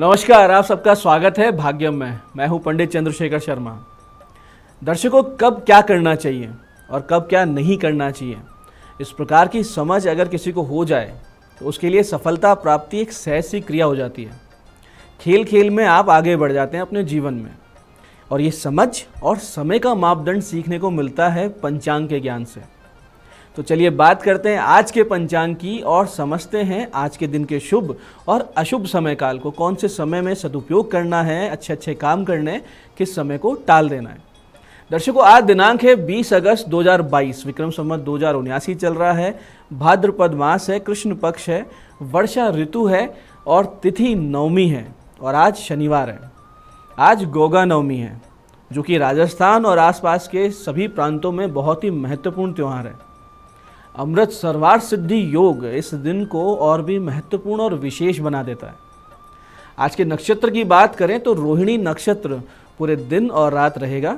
नमस्कार, आप सबका स्वागत है भाग्यम में। मैं हूं पंडित चंद्रशेखर शर्मा। दर्शकों, कब क्या करना चाहिए और कब क्या नहीं करना चाहिए, इस प्रकार की समझ अगर किसी को हो जाए तो उसके लिए सफलता प्राप्ति एक सहज सी क्रिया हो जाती है। खेल खेल में आप आगे बढ़ जाते हैं अपने जीवन में, और ये समझ और समय का मापदंड सीखने को मिलता है पंचांग के ज्ञान से। तो चलिए बात करते हैं आज के पंचांग की और समझते हैं आज के दिन के शुभ और अशुभ समय काल को। कौन से समय में सदुपयोग करना है, अच्छे अच्छे काम करने, किस समय को टाल देना है। दर्शकों, आज दिनांक है 20 अगस्त 2022, विक्रम संवत 2079 चल रहा है। भाद्रपद मास है, कृष्ण पक्ष है, वर्षा ऋतु है और तिथि नवमी है और आज शनिवार है। आज गोगा नवमी है, जो कि राजस्थान और आसपास के सभी प्रांतों में बहुत ही महत्वपूर्ण त्यौहार है। अमृत सर्वार्थ सिद्धि योग इस दिन को और भी महत्वपूर्ण और विशेष बना देता है। आज के नक्षत्र की बात करें तो रोहिणी नक्षत्र पूरे दिन और रात रहेगा।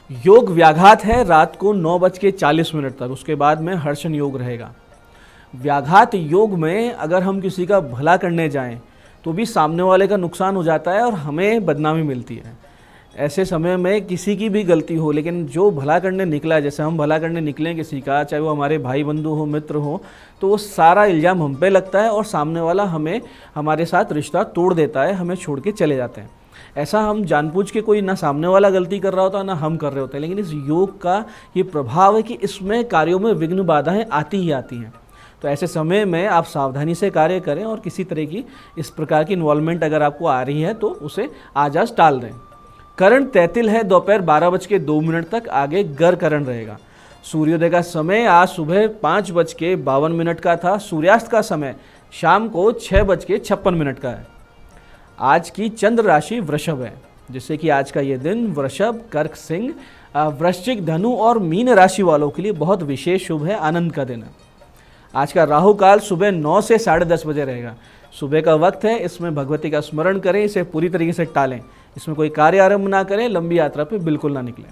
योग व्याघात है रात को 9:40 तक, उसके बाद में हर्षण योग रहेगा। व्याघात योग में अगर हम किसी का भला करने जाएं तो भी सामने वाले का नुकसान हो जाता है और हमें बदनामी मिलती है। ऐसे समय में किसी की भी गलती हो, लेकिन जो भला करने निकला है, जैसे हम भला करने निकलें किसी का, चाहे वो हमारे भाई बंधु हो, मित्र हो, तो वो सारा इल्ज़ाम हम पे लगता है और सामने वाला हमारे साथ रिश्ता तोड़ देता है, हमें छोड़ के चले जाते हैं। ऐसा हम जानबूझ के, कोई ना सामने वाला गलती कर रहा होता ना हम कर रहे होते हैं, लेकिन इस योग का ये प्रभाव है कि इसमें कार्यों में विघ्न बाधाएँ आती ही आती हैं। तो ऐसे समय में आप सावधानी से कार्य करें और किसी तरह की इस प्रकार की इन्वॉल्वमेंट अगर आपको आ रही है तो उसे आज टाल दें। करण तैतिल है दोपहर 12:02 तक, आगे गर करण रहेगा। सूर्योदय का समय आज सुबह 5:52 का था। सूर्यास्त का समय शाम को 6:56 का है। आज की चंद्र राशि वृषभ है, जिससे कि आज का ये दिन वृषभ, कर्क, सिंह, वृश्चिक, धनु और मीन राशि वालों के लिए बहुत विशेष शुभ है, आनंद का दिन है। आज का राहु काल सुबह 9 से 10:30 बजे रहेगा। सुबह का वक्त है, इसमें भगवती का स्मरण करें, इसे पूरी तरीके से टालें। इसमें कोई कार्य आरंभ ना करें, लंबी यात्रा पे बिल्कुल ना निकलें।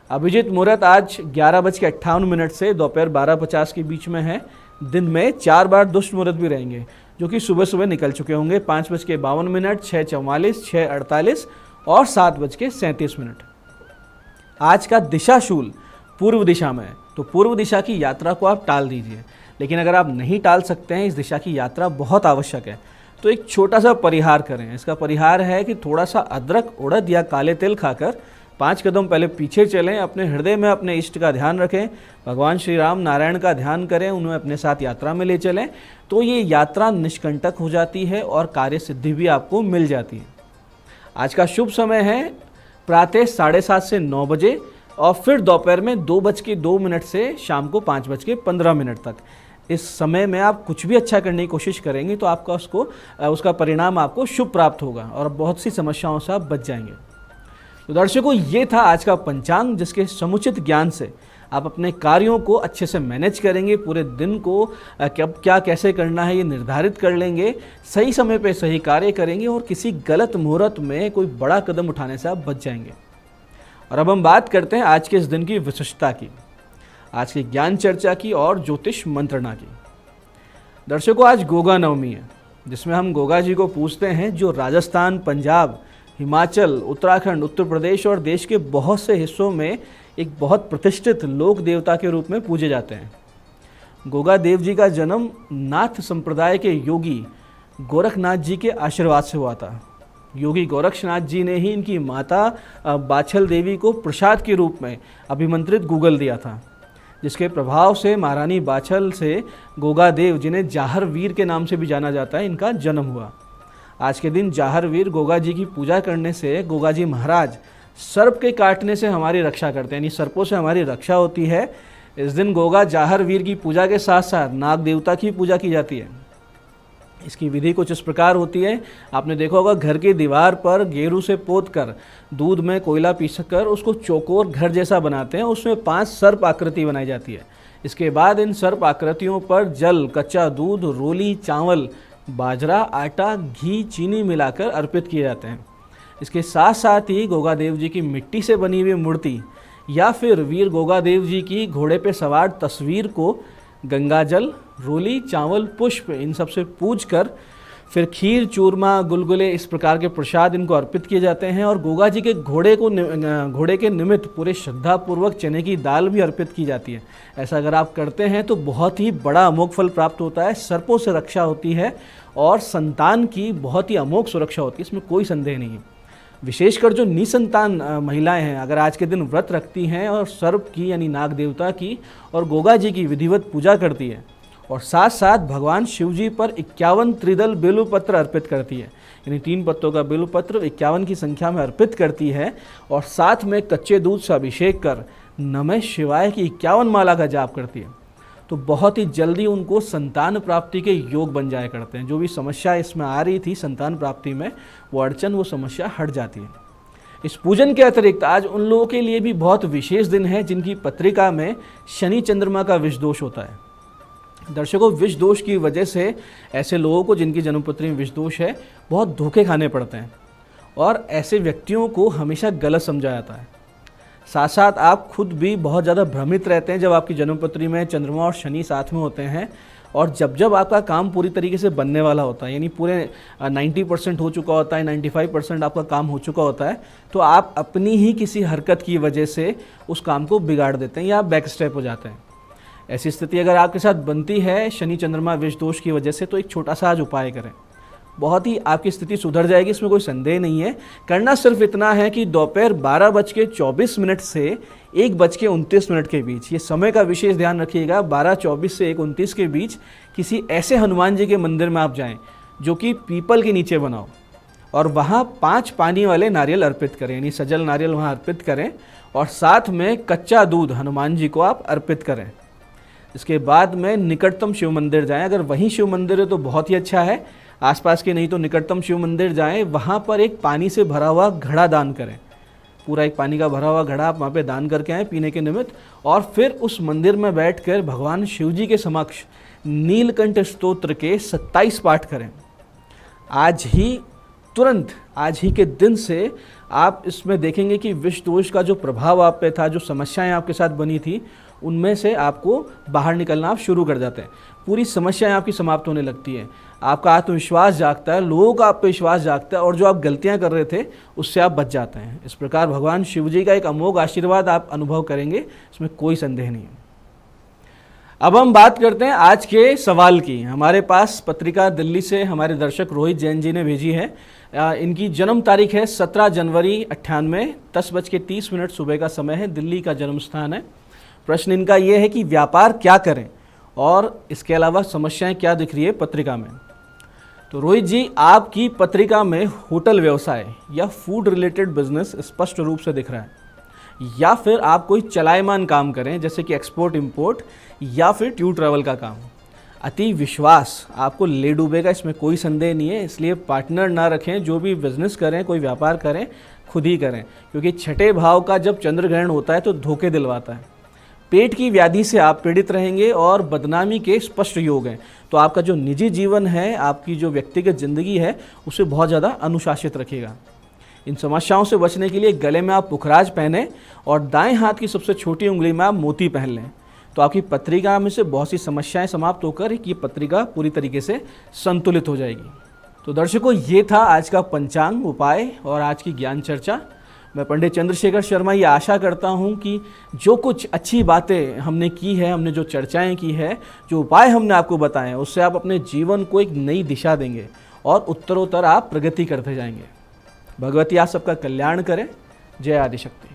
अभिजीत मुहूर्त आज 11:58 से दोपहर 12:50 के बीच में है। दिन में 4 बार दुष्ट मुहूर्त भी रहेंगे, जो कि सुबह सुबह निकल चुके होंगे। 5:52, 6:44, 6:48 और 7:37। आज का दिशाशूल पूर्व दिशा में है, तो पूर्व दिशा की यात्रा को आप टाल दीजिए। लेकिन अगर आप नहीं टाल सकते हैं, इस दिशा की यात्रा बहुत आवश्यक है, तो एक छोटा सा परिहार करें। इसका परिहार है कि थोड़ा सा अदरक, उड़द या काले तिल खाकर 5 कदम पहले पीछे चलें। अपने हृदय में अपने इष्ट का ध्यान रखें, भगवान श्री राम नारायण का ध्यान करें, उन्हें अपने साथ यात्रा में ले चलें, तो ये यात्रा निष्कंटक हो जाती है और कार्य सिद्धि भी आपको मिल जाती है। आज का शुभ समय है प्रातः 7:30 से 9 बजे और फिर दोपहर में 2:02 से शाम को 5:15 तक। इस समय में आप कुछ भी अच्छा करने की कोशिश करेंगे तो आपका उसका परिणाम आपको शुभ प्राप्त होगा और बहुत सी समस्याओं से आप बच जाएंगे। तो दर्शकों, ये था आज का पंचांग, जिसके समुचित ज्ञान से आप अपने कार्यों को अच्छे से मैनेज करेंगे। पूरे दिन को कब क्या कैसे करना है ये निर्धारित कर लेंगे, सही समय पे सही कार्य करेंगे और किसी गलत मुहूर्त में कोई बड़ा कदम उठाने से आप बच जाएंगे। और अब हम बात करते हैं आज के इस दिन की विशिष्टता की, आज की ज्ञान चर्चा की और ज्योतिष मंत्रणा की। दर्शकों, आज गोगा नवमी है, जिसमें हम गोगा जी को पूजते हैं, जो राजस्थान, पंजाब, हिमाचल, उत्तराखंड, उत्तर प्रदेश और देश के बहुत से हिस्सों में एक बहुत प्रतिष्ठित लोक देवता के रूप में पूजे जाते हैं। गोगा देव जी का जन्म नाथ संप्रदाय के योगी गोरखनाथ जी के आशीर्वाद से हुआ था। योगी गोरक्षनाथ जी ने ही इनकी माता बाछल देवी को प्रसाद के रूप में अभिमंत्रित गूगल दिया था, जिसके प्रभाव से महारानी बाछल से गोगा देव, जिन्हें जाहर वीर के नाम से भी जाना जाता है, इनका जन्म हुआ। आज के दिन जाहर वीर गोगा जी की पूजा करने से गोगा जी महाराज सर्प के काटने से हमारी रक्षा करते हैं, यानी सर्पों से हमारी रक्षा होती है। इस दिन गोगा जाहर वीर की पूजा के साथ साथ नाग देवता की पूजा की जाती है। इसकी विधि कुछ इस प्रकार होती है, आपने देखा होगा, घर की दीवार पर गेरू से पोत कर दूध में कोयला पीसकर उसको चौकोर घर जैसा बनाते हैं, उसमें 5 सर्प आकृति बनाई जाती है। इसके बाद इन सर्प आकृतियों पर जल, कच्चा दूध, रोली, चावल, बाजरा, आटा, घी, चीनी मिलाकर अर्पित किए जाते हैं। इसके साथ साथ ही गोगा देव जी की मिट्टी से बनी हुई मूर्ति या फिर वीर गोगा देव जी की घोड़े पे सवार तस्वीर को गंगाजल, रोली, चावल, पुष्प इन सब से पूज कर फिर खीर, चूरमा, गुलगुले इस प्रकार के प्रसाद इनको अर्पित किए जाते हैं। और गोगा जी के घोड़े के निमित्त पूरे श्रद्धापूर्वक चने की दाल भी अर्पित की जाती है। ऐसा अगर आप करते हैं तो बहुत ही बड़ा अमोघ फल प्राप्त होता है, सर्पों से रक्षा होती है और संतान की बहुत ही अमोघ सुरक्षा होती है, इसमें कोई संदेह नहीं है। विशेषकर जो निसंतान महिलाएं हैं, अगर आज के दिन व्रत रखती हैं और सर्प की यानी नाग देवता की और गोगा जी की विधिवत पूजा करती है और साथ साथ भगवान शिव जी पर 51 त्रिदल बेलू पत्र अर्पित करती है, यानी 3 पत्तों का बेलू पत्र 51 की संख्या में अर्पित करती है और साथ में कच्चे दूध से अभिषेक कर नमः शिवाय की 51 माला का जाप करती है, तो बहुत ही जल्दी उनको संतान प्राप्ति के योग बन जाया करते हैं। जो भी समस्या इसमें आ रही थी संतान प्राप्ति में, वो अड़चन, वो समस्या हट जाती है। इस पूजन के अतिरिक्त आज उन लोगों के लिए भी बहुत विशेष दिन है जिनकी पत्रिका में शनि चंद्रमा का विष दोष होता है। दर्शकों, विष दोष की वजह से ऐसे लोगों को जिनकी जन्मपत्री में विष दोष है बहुत धोखे खाने पड़ते हैं और ऐसे व्यक्तियों को हमेशा गलत समझा जाता है। साथ साथ आप खुद भी बहुत ज़्यादा भ्रमित रहते हैं जब आपकी जन्मपत्री में चंद्रमा और शनि साथ में होते हैं और जब आपका काम पूरी तरीके से बनने वाला होता है, यानी पूरे 90% हो चुका होता है, 95% आपका काम हो चुका होता है, तो आप अपनी ही किसी हरकत की वजह से उस काम को बिगाड़ देते हैं या बैक स्टेप हो जाते हैं। ऐसी स्थिति अगर आपके साथ बनती है शनि चंद्रमा विष दोष की वजह से, तो एक छोटा सा आज उपाय करें, बहुत ही आपकी स्थिति सुधर जाएगी, इसमें कोई संदेह नहीं है। करना सिर्फ इतना है कि दोपहर 12:24 से 1:29 के बीच, ये समय का विशेष ध्यान रखिएगा, 12:24 से 1:29 के बीच किसी ऐसे हनुमान जी के मंदिर में आप जाएं जो कि पीपल के नीचे बना हो और वहाँ 5 पानी वाले नारियल अर्पित करें, यानी सजल नारियल वहाँ अर्पित करें और साथ में कच्चा दूध हनुमान जी को आप अर्पित करें। इसके बाद में निकटतम शिव मंदिर जाएं, अगर वहीं शिव मंदिर है तो बहुत ही अच्छा है, आसपास के नहीं तो निकटतम शिव मंदिर जाएं, वहाँ पर एक पानी से भरा हुआ घड़ा दान करें, पूरा एक पानी का भरा हुआ घड़ा आप वहाँ पे दान करके आएँ पीने के निमित्त, और फिर उस मंदिर में बैठकर भगवान शिव जी के समक्ष नीलकंठ स्तोत्र के 27 पाठ करें। आज ही तुरंत आज ही के दिन से आप इसमें देखेंगे कि विष दोष का जो प्रभाव आप पे था, जो समस्याएं आपके साथ बनी थी, उनमें से आपको बाहर निकलना आप शुरू कर जाते हैं, पूरी समस्याएं आपकी समाप्त होने लगती हैं, आपका आत्मविश्वास जागता है, लोगों का आप पे विश्वास जागता है और जो आप गलतियां कर रहे थे उससे आप बच जाते हैं। इस प्रकार भगवान शिव जी का एक अमोघ आशीर्वाद आप अनुभव करेंगे, इसमें कोई संदेह नहीं है। अब हम बात करते हैं आज के सवाल की। हमारे पास पत्रिका दिल्ली से हमारे दर्शक रोहित जैन जी ने भेजी है। इनकी जन्म तारीख है 17 जनवरी 98, 10:30 सुबह का समय है, दिल्ली का जन्म स्थान है। प्रश्न इनका ये है कि व्यापार क्या करें और इसके अलावा समस्याएं क्या दिख रही है पत्रिका में। तो रोहित जी, आपकी पत्रिका में होटल व्यवसाय या फूड रिलेटेड बिजनेस स्पष्ट रूप से दिख रहा है, या फिर आप कोई चलायमान काम करें जैसे कि एक्सपोर्ट इंपोर्ट या फिर टूर ट्रैवल का काम। अति विश्वास आपको ले डूबेगा, इसमें कोई संदेह नहीं है, इसलिए पार्टनर ना रखें। जो भी बिजनेस करें, कोई व्यापार करें, खुद ही करें, क्योंकि छठे भाव का जब चंद्र ग्रहण होता है तो धोखे दिलवाता है। पेट की व्याधि से आप पीड़ित रहेंगे और बदनामी के स्पष्ट योग हैं, तो आपका जो निजी जीवन है, आपकी जो व्यक्तिगत जिंदगी है, उसे बहुत ज़्यादा अनुशासित रखिएगा। इन समस्याओं से बचने के लिए गले में आप पुखराज पहने और दाएं हाथ की सबसे छोटी उंगली में आप मोती पहन लें, तो आपकी पत्रिका में से बहुत सी समस्याएं समाप्त होकर ये पत्रिका पूरी तरीके से संतुलित हो जाएगी। तो दर्शकों, ये था आज का पंचांग उपाय और आज की ज्ञान चर्चा। मैं पंडित चंद्रशेखर शर्मा ये आशा करता हूँ कि जो कुछ अच्छी बातें हमने की है, हमने जो चर्चाएं की है, जो उपाय हमने आपको बताए हैं, उससे आप अपने जीवन को एक नई दिशा देंगे और उत्तरोत्तर आप प्रगति करते जाएंगे। भगवती आप सबका कल्याण करें। जय आदिशक्ति।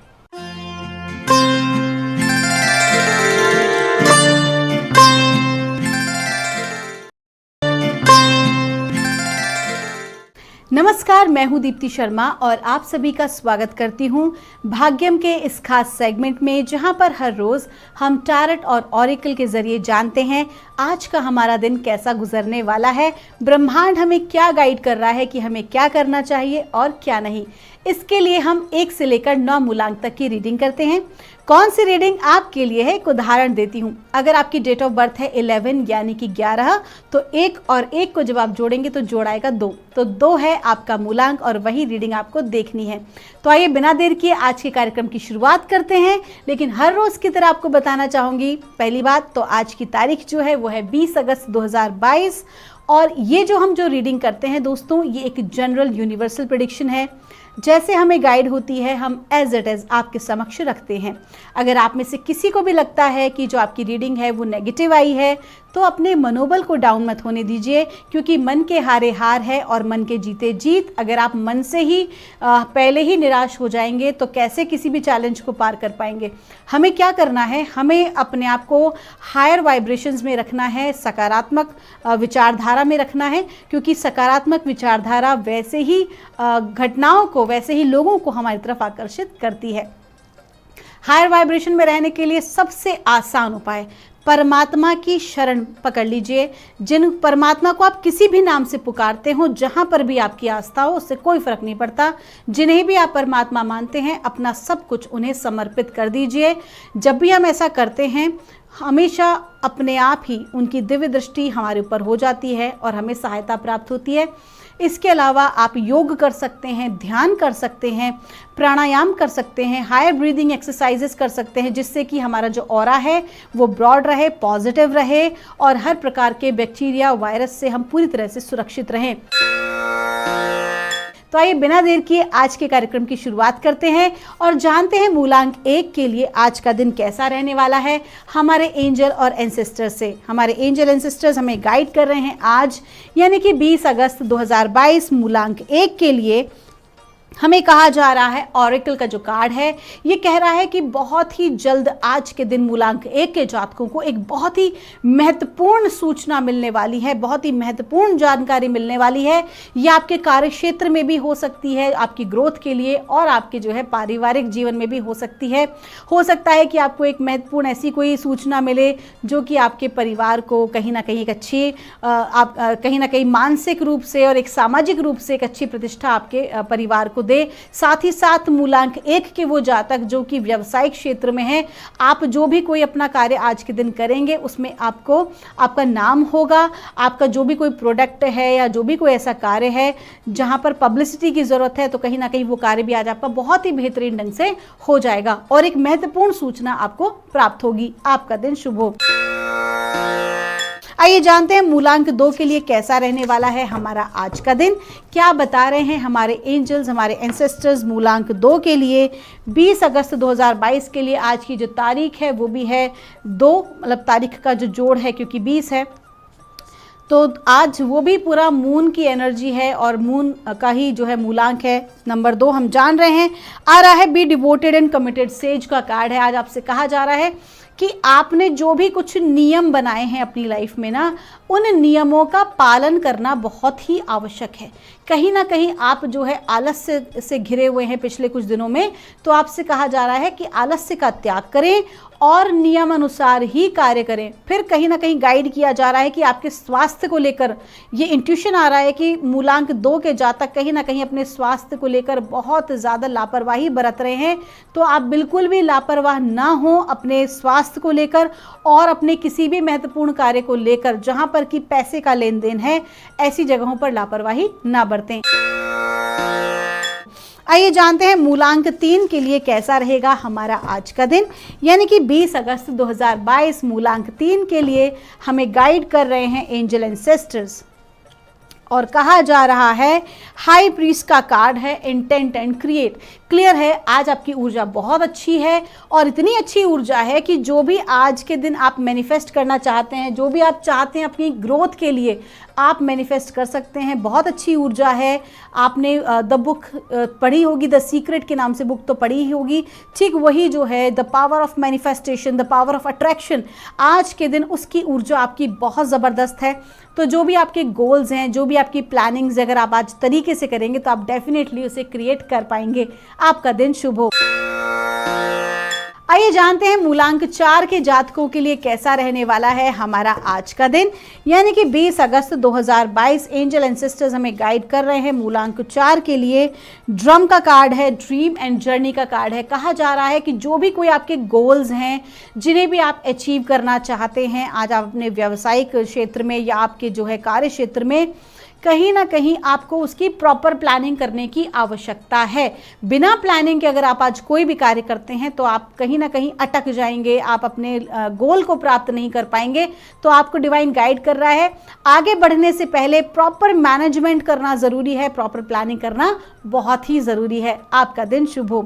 नमस्कार, मैं हूं दीप्ति शर्मा और आप सभी का स्वागत करती हूं भाग्यम के इस खास सेगमेंट में, जहां पर हर रोज हम टारट और ऑरिकल के जरिए जानते हैं आज का हमारा दिन कैसा गुजरने वाला है, ब्रह्मांड हमें क्या गाइड कर रहा है कि हमें क्या करना चाहिए और क्या नहीं। इसके लिए हम 1 से लेकर 9 मूलांक तक की रीडिंग करते हैं। कौन सी रीडिंग आपके लिए है, एक उदाहरण देती हूँ। अगर आपकी डेट ऑफ बर्थ है 11 यानी कि 11, तो 1 और 1 को जब आप जोड़ेंगे तो जोड़ आएगा 2, तो 2 है आपका मूलांक और वही रीडिंग आपको देखनी है। तो आइए बिना देर किए आज के कार्यक्रम की शुरुआत करते हैं, लेकिन हर रोज की तरह आपको बताना चाहूंगी। पहली बात तो आज की तारीख जो है वो है 20 अगस्त 2022 और ये जो हम जो रीडिंग करते हैं दोस्तों, ये एक जनरल यूनिवर्सल प्रेडिक्शन है। जैसे हमें गाइड होती है हम एज इट इज़ आपके समक्ष रखते हैं। अगर आप में से किसी को भी लगता है कि जो आपकी रीडिंग है वो नेगेटिव आई है, तो अपने मनोबल को डाउन मत होने दीजिए, क्योंकि मन के हारे हार है और मन के जीते जीत। अगर आप मन से ही पहले ही निराश हो जाएंगे तो कैसे किसी भी चैलेंज को पार कर पाएंगे। हमें क्या करना है, हमें अपने आप को हायर वाइब्रेशंस में रखना है, सकारात्मक विचारधारा में रखना है, क्योंकि सकारात्मक विचारधारा वैसे ही घटनाओं को, वैसे ही लोगों को हमारी तरफ आकर्षित करती है। हायर वाइब्रेशन में रहने के लिए सबसे आसान उपाय, परमात्मा की शरण पकड़ लीजिए। जिन परमात्मा को आप किसी भी नाम से पुकारते हो, जहाँ पर भी आपकी आस्था हो, उससे कोई फर्क नहीं पड़ता। जिन्हें भी आप परमात्मा मानते हैं, अपना सब कुछ उन्हें समर्पित कर दीजिए। जब भी हम ऐसा करते हैं, हमेशा अपने आप ही उनकी दिव्य दृष्टि हमारे ऊपर हो जाती है और हमें सहायता प्राप्त होती है। इसके अलावा आप योग कर सकते हैं, ध्यान कर सकते हैं, प्राणायाम कर सकते हैं, हायर ब्रीदिंग एक्सरसाइजेस कर सकते हैं, जिससे कि हमारा जो ऑरा है वो ब्रॉड रहे, पॉजिटिव रहे और हर प्रकार के बैक्टीरिया, वायरस से हम पूरी तरह से सुरक्षित रहें। तो आइए बिना देर किए आज के कार्यक्रम की शुरुआत करते हैं और जानते हैं मूलांक 1 के लिए आज का दिन कैसा रहने वाला है हमारे एंजल और एंसेस्टर्स से। हमारे एंजल एंसेस्टर्स हमें गाइड कर रहे हैं आज, यानी कि 20 अगस्त 2022 मूलांक 1 के लिए। हमें कहा जा रहा है, ऑरेकल का जो कार्ड है ये कह रहा है कि बहुत ही जल्द आज के दिन मूलांक 1 के जातकों को एक बहुत ही महत्वपूर्ण सूचना मिलने वाली है, बहुत ही महत्वपूर्ण जानकारी मिलने वाली है। ये आपके कार्य क्षेत्र में भी हो सकती है, आपकी ग्रोथ के लिए, और आपके जो है पारिवारिक जीवन में भी हो सकती है। हो सकता है कि आपको एक महत्वपूर्ण ऐसी कोई सूचना मिले जो कि आपके परिवार को कहीं ना कहीं एक अच्छी कहीं ना कहीं मानसिक रूप से और एक सामाजिक रूप से एक अच्छी प्रतिष्ठा आपके परिवार को दे। साथ ही साथ मूलांक 1 के वो जातक जो कि व्यावसायिक क्षेत्र में हैं, आप जो भी कोई अपना कार्य आज के दिन करेंगे उसमें आपको आपका नाम होगा। आपका जो भी कोई प्रोडक्ट है या जो भी कोई ऐसा कार्य है जहां पर पब्लिसिटी की जरूरत है, तो कहीं ना कहीं वो कार्य भी आज आपका बहुत ही बेहतरीन ढंग से हो जाएगा और एक महत्वपूर्ण सूचना आपको प्राप्त होगी। आपका दिन शुभ हो। आइए जानते हैं मूलांक 2 के लिए कैसा रहने वाला है हमारा आज का दिन। क्या बता रहे हैं हमारे एंजल्स, हमारे एंसेस्टर्स मूलांक 2 के लिए 20 अगस्त 2022 के लिए। आज की जो तारीख है वो भी है 2, मतलब तारीख का जो जोड़ है क्योंकि 20 है, तो आज वो भी पूरा मून की एनर्जी है और मून का ही जो है मूलांक है नंबर 2 हम जान रहे हैं। आ रहा है be devoted and committed sage का कार्ड है। आज आपसे कहा जा रहा है कि आपने जो भी कुछ नियम बनाए हैं अपनी लाइफ में ना, उन नियमों का पालन करना बहुत ही आवश्यक है। कहीं ना कहीं आप जो है आलस्य से घिरे हुए हैं पिछले कुछ दिनों में, तो आपसे कहा जा रहा है कि आलस्य का त्याग करें और नियम अनुसार ही कार्य करें। फिर कहीं ना कहीं गाइड किया जा रहा है कि आपके स्वास्थ्य को लेकर ये इंट्यूशन आ रहा है कि मूलांक 2 के जातक कहीं ना कहीं अपने स्वास्थ्य को लेकर बहुत ज़्यादा लापरवाही बरत रहे हैं। तो आप बिल्कुल भी लापरवाह ना हो अपने स्वास्थ्य को लेकर और अपने किसी भी महत्वपूर्ण कार्य को लेकर। जहां पर कि पैसे का लेन देन है, ऐसी जगहों पर लापरवाही ना बरतें। आइए जानते हैं मूलांक 3 के लिए कैसा रहेगा हमारा आज का दिन, यानी कि 20 अगस्त 2022 मूलांक 3 के लिए हमें गाइड कर रहे हैं एंजल एंसेस्टर्स। और कहा जा रहा है, हाई प्रीस्ट का कार्ड है, इंटेंट एंड क्रिएट। क्लियर है, आज आपकी ऊर्जा बहुत अच्छी है और इतनी अच्छी ऊर्जा है कि जो भी आज के दिन आप मैनिफेस्ट करना चाहते हैं, जो भी आप चाहते हैं अपनी ग्रोथ के लिए, आप मैनिफेस्ट कर सकते हैं। बहुत अच्छी ऊर्जा है। आपने द बुक पढ़ी होगी, द सीक्रेट के नाम से बुक तो पढ़ी ही होगी, ठीक वही जो है the power of manifestation, the power of attraction. आज के दिन उसकी ऊर्जा आपकी बहुत ज़बरदस्त है। तो जो भी आपके गोल्स हैं, जो भी आपकी प्लानिंग्स अगर आप आज तरीके से करेंगे तो आप डेफिनेटली उसे क्रिएट कर पाएंगे। आपका दिन शुभ हो। आइए जानते हैं मूलांक 4 के जातकों के लिए कैसा रहने वाला है हमारा आज का दिन, यानी कि 20 अगस्त 2022 एंजल एंसेस्टर्स हमें गाइड कर रहे हैं मूलांक 4 के लिए। ड्रम का कार्ड है, ड्रीम एंड जर्नी का कार्ड है। कहा जा रहा है कि जो भी कोई आपके गोल्स हैं, जिन्हें भी आप अचीव करना चाहते हैं आज आप अपने व्यावसायिक क्षेत्र में या आपके जो है कार्य क्षेत्र में, कहीं ना कहीं आपको उसकी प्रॉपर प्लानिंग करने की आवश्यकता है। बिना प्लानिंग के अगर आप आज कोई भी कार्य करते हैं तो आप कहीं ना कहीं अटक जाएंगे, आप अपने गोल को प्राप्त नहीं कर पाएंगे। तो आपको डिवाइन गाइड कर रहा है, आगे बढ़ने से पहले प्रॉपर मैनेजमेंट करना ज़रूरी है, प्रॉपर प्लानिंग करना बहुत ही ज़रूरी है। आपका दिन शुभ हो।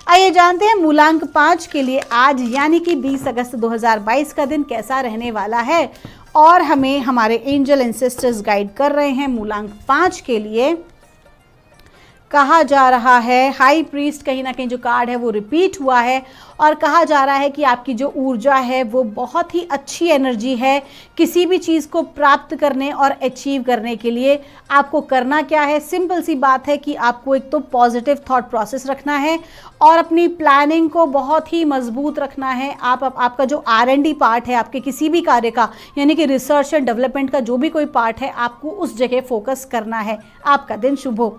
आइए जानते हैं मूलांक 5 के लिए आज यानी कि 20 अगस्त 2022 का दिन कैसा रहने वाला है और हमें हमारे एंजल एंसेस्टर्स गाइड कर रहे हैं। मूलांक 5 के लिए कहा जा रहा है हाई प्रीस्ट, कहीं ना कहीं जो कार्ड है वो रिपीट हुआ है और कहा जा रहा है कि आपकी जो ऊर्जा है वो बहुत ही अच्छी एनर्जी है। किसी भी चीज़ को प्राप्त करने और अचीव करने के लिए आपको करना क्या है, सिंपल सी बात है कि आपको एक तो पॉजिटिव थॉट प्रोसेस रखना है और अपनी प्लानिंग को बहुत ही मजबूत रखना है। आपका जो R&D पार्ट है आपके किसी भी कार्य का, यानी कि रिसर्च एंड डेवलपमेंट का जो भी कोई पार्ट है, आपको उस जगह फोकस करना है। आपका दिन शुभ हो।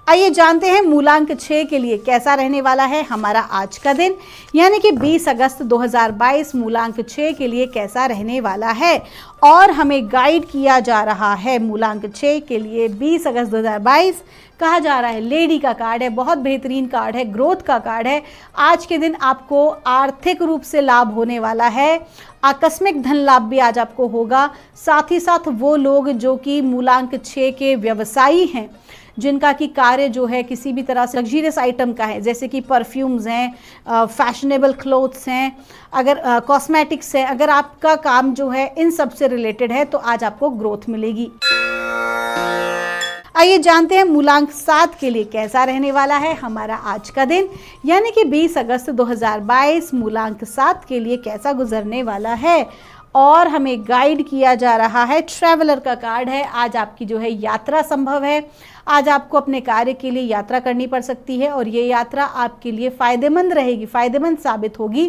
आइए जानते हैं मूलांक 6 के लिए कैसा रहने वाला है हमारा आज का दिन, यानी कि 20 अगस्त 2022 मूलांक 6 के लिए कैसा रहने वाला है और हमें गाइड किया जा रहा है मूलांक 6 के लिए 20 अगस्त 2022। कहा जा रहा है लेडी का कार्ड है, बहुत बेहतरीन कार्ड है, ग्रोथ का कार्ड है। आज के दिन आपको आर्थिक रूप से लाभ होने वाला है, आकस्मिक धन लाभ भी आज आपको होगा। साथ ही साथ वो लोग जो कि मूलांक 6 के व्यवसायी हैं, जिनका कि कार्य जो है किसी भी तरह से लग्जरियस आइटम का है, जैसे कि परफ्यूम्स हैं, फैशनेबल क्लोथ्स हैं, अगर कॉस्मेटिक्स है, अगर आपका काम जो है इन सब से रिलेटेड है तो आज आपको ग्रोथ मिलेगी। आइए जानते हैं मूलांक 7 के लिए कैसा रहने वाला है हमारा आज का दिन, यानी कि 20 अगस्त 2022 मूलांक 7 के लिए कैसा गुजरने वाला है और हमें गाइड किया जा रहा है ट्रैवलर का कार्ड है। आज आपकी जो है यात्रा संभव है, आज आपको अपने कार्य के लिए यात्रा करनी पड़ सकती है और ये यात्रा आपके लिए फ़ायदेमंद रहेगी, फ़ायदेमंद साबित होगी।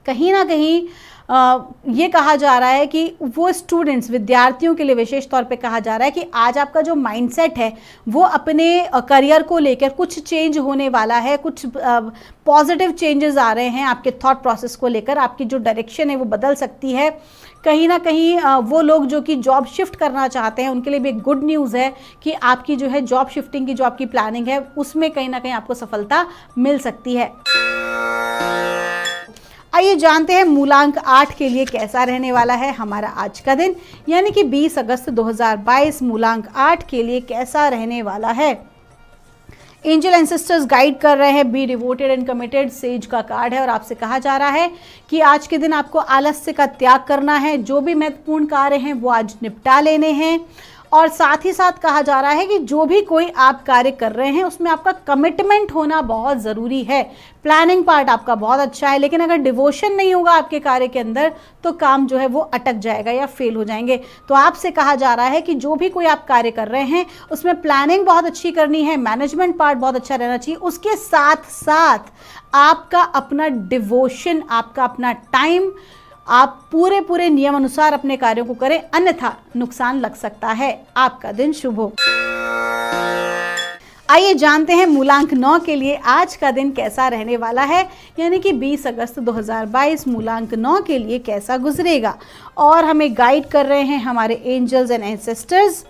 कहीं ना कहीं ये कहा जा रहा है कि वो स्टूडेंट्स, विद्यार्थियों के लिए विशेष तौर पे कहा जा रहा है कि आज आपका जो माइंडसेट है वो अपने करियर को लेकर कुछ चेंज होने वाला है, कुछ पॉजिटिव चेंजेस आ रहे हैं आपके थॉट प्रोसेस को लेकर। आपकी जो डायरेक्शन है वो बदल सकती है। कहीं ना कहीं वो लोग जो कि जॉब शिफ्ट करना चाहते हैं उनके लिए भी एक गुड न्यूज़ है कि आपकी जो है जॉब शिफ्टिंग की जो आपकी प्लानिंग है उसमें कहीं ना कहीं आपको सफलता मिल सकती है। आइए जानते हैं मूलांक 8 के लिए कैसा रहने वाला है हमारा आज का दिन, यानी कि 20 अगस्त 2022 मूलांक 8 के लिए कैसा रहने वाला है। एंजल एंसेस्टर्स गाइड कर रहे हैं be devoted and committed, sage का कार्ड है और आपसे कहा जा रहा है कि आज के दिन आपको आलस्य का त्याग करना है, जो भी महत्वपूर्ण कार्य हैं वो आज निपटा लेने हैं। और साथ ही साथ कहा जा रहा है कि जो भी कोई आप कार्य कर रहे हैं उसमें आपका कमिटमेंट होना बहुत ज़रूरी है। प्लानिंग पार्ट आपका बहुत अच्छा है, लेकिन अगर डिवोशन नहीं होगा आपके कार्य के अंदर तो काम जो है वो अटक जाएगा या फेल हो जाएंगे। तो आपसे कहा जा रहा है कि जो भी कोई आप कार्य कर रहे हैं उसमें प्लानिंग बहुत अच्छी करनी है, मैनेजमेंट पार्ट बहुत अच्छा रहना चाहिए, उसके साथ साथ आपका अपना डिवोशन, आपका अपना टाइम, आप पूरे नियम अनुसार अपने कार्यों को करें, अन्यथा नुकसान लग सकता है। आपका दिन शुभ हो। आइए जानते हैं मूलांक 9 के लिए आज का दिन कैसा रहने वाला है, यानी कि 20 अगस्त 2022 मूलांक 9 के लिए कैसा गुजरेगा और हमें गाइड कर रहे हैं हमारे एंजल्स एंड एंसेस्टर्स।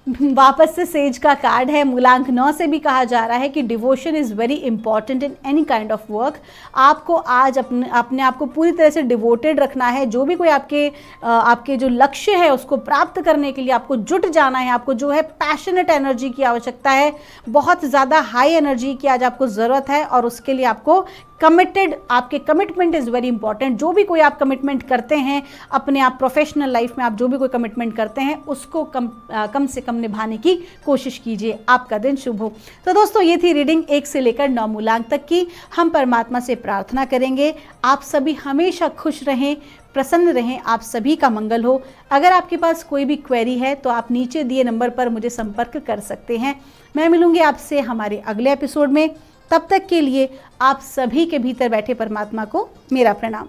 वापस से सेज का कार्ड है। मूलांक 9 से भी कहा जा रहा है कि devotion is very important in any kind of work. आपको आज अपने आप को पूरी तरह से डिवोटेड रखना है। जो भी कोई आपके जो लक्ष्य है उसको प्राप्त करने के लिए आपको जुट जाना है। आपको जो है पैशनेट एनर्जी की आवश्यकता है, बहुत ज़्यादा हाई एनर्जी की आज आपको ज़रूरत है और उसके लिए आपको कमिटेड, आपके कमिटमेंट इज़ वेरी इंपॉर्टेंट। जो भी कोई आप कमिटमेंट करते हैं अपने आप प्रोफेशनल लाइफ में, आप जो भी कोई कमिटमेंट करते हैं उसको कम से कम निभाने की कोशिश कीजिए। आपका दिन शुभ हो। तो दोस्तों ये थी रीडिंग 1 से लेकर 9 मूलांक तक की। हम परमात्मा से प्रार्थना करेंगे आप सभी हमेशा खुश रहें, प्रसन्न रहें, आप सभी का मंगल हो। अगर आपके पास कोई भी क्वेरी है तो आप नीचे दिए नंबर पर मुझे संपर्क कर सकते हैं। मैं मिलूंगी आपसे हमारे अगले एपिसोड में। तब तक के लिए आप सभी के भीतर बैठे परमात्मा को मेरा प्रणाम।